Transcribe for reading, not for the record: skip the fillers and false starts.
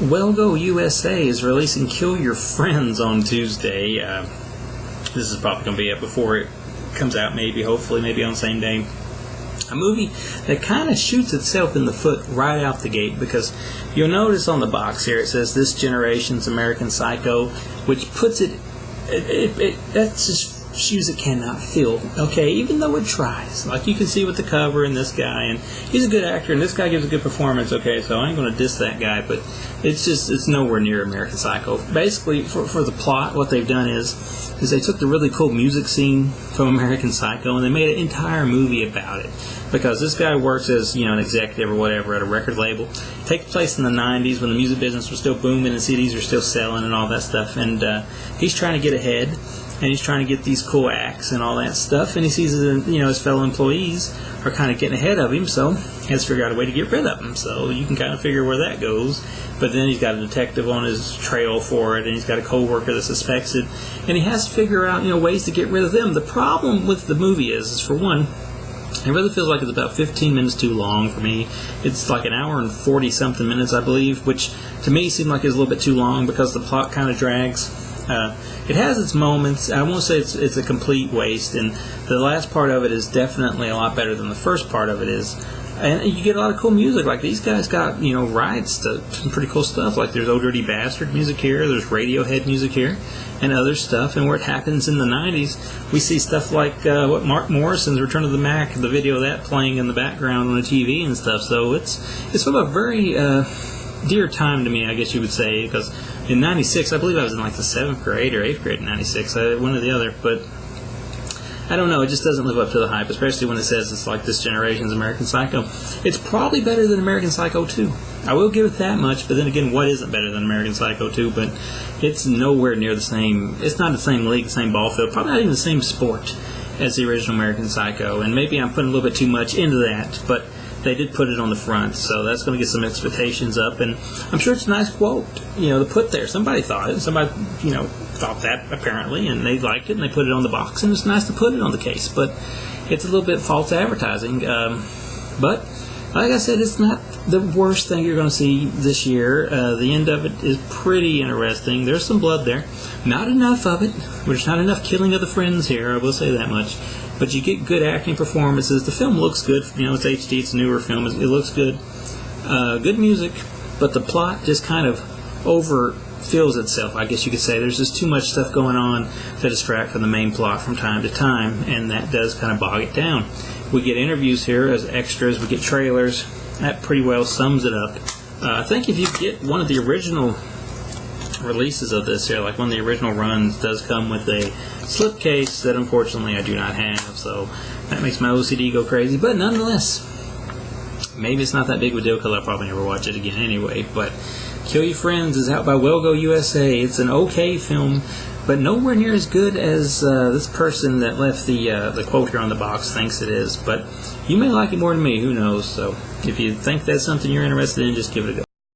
Well Go USA is releasing Kill Your Friends on Tuesday. This is probably going to be up before it comes out, hopefully, maybe on the same day. A movie that kind of shoots itself in the foot right out the gate, because you'll notice on the box here it says This Generation's American Psycho, which puts that's just shoes it cannot fill, okay, even though it tries. Like you can see with the cover and this guy, and he's a good actor, and this guy gives a good performance, okay, so I ain't going to diss that guy, but it's nowhere near American Psycho. Basically, for the plot, what they've done is they took the really cool music scene from American Psycho and they made an entire movie about it, because this guy works as, an executive or whatever at a record label. It takes place in the 90s when the music business was still booming and CDs were still selling and all that stuff, and he's trying to get ahead. And he's trying to get these cool acts and all that stuff, and he sees that, his fellow employees are kind of getting ahead of him, so he has to figure out a way to get rid of them. So you can kind of figure where that goes. But then he's got a detective on his trail for it, and he's got a co-worker that suspects it, and he has to figure out, ways to get rid of them. The problem with the movie is for one, it really feels like it's about 15 minutes too long for me. It's like an hour and 40-something minutes, I believe, which to me seemed like it was a little bit too long because the plot kind of drags. It has its moments. I won't say it's a complete waste, and the last part of it is definitely a lot better than the first part of it is. And you get a lot of cool music. Like these guys got, rights to some pretty cool stuff. Like there's Oh Dirty Bastard music here, there's Radiohead music here, and other stuff. And where it happens in the 90s, we see stuff like what Mark Morrison's Return of the Mac, the video of that playing in the background on the TV and stuff. So it's from a very dear time to me, I guess you would say, because in 96, I believe I was in like the 7th grade or 8th grade in 96, one or the other, but I don't know, it just doesn't live up to the hype, especially when it says it's like This Generation's American Psycho. It's probably better than American Psycho 2. I will give it that much, but then again, what isn't better than American Psycho 2? But it's nowhere near the same, it's not the same league, the same ball field, probably not even the same sport as the original American Psycho, and maybe I'm putting a little bit too much into that, but they did put it on the front, so that's going to get some expectations up, and I'm sure it's a nice quote, to put there. Somebody thought it, somebody, thought that apparently, and they liked it, and they put it on the box, and it's nice to put it on the case, but it's a little bit false advertising, but like I said, it's not the worst thing you're going to see this year. The end of it is pretty interesting. There's some blood there, not enough of it. There's not enough killing of the friends here, I will say that much. But you get good acting performances. The film looks good. It's HD. It's a newer film. It looks good. Good music. But the plot just kind of overfills itself, I guess you could say. There's just too much stuff going on to distract from the main plot from time to time, and that does kind of bog it down. We get interviews here as extras. We get trailers. That pretty well sums it up. I think if you get one of the original releases of this here, like one of the original runs, does come with a slipcase that unfortunately I do not have, so that makes my OCD go crazy, but nonetheless, maybe it's not that big of a deal because I'll probably never watch it again anyway. But Kill Your Friends is out by Well Go USA. It's an okay film, but nowhere near as good as this person that left the quote here on the box thinks it is, but you may like it more than me, who knows. So if you think that's something you're interested in, just give it a go.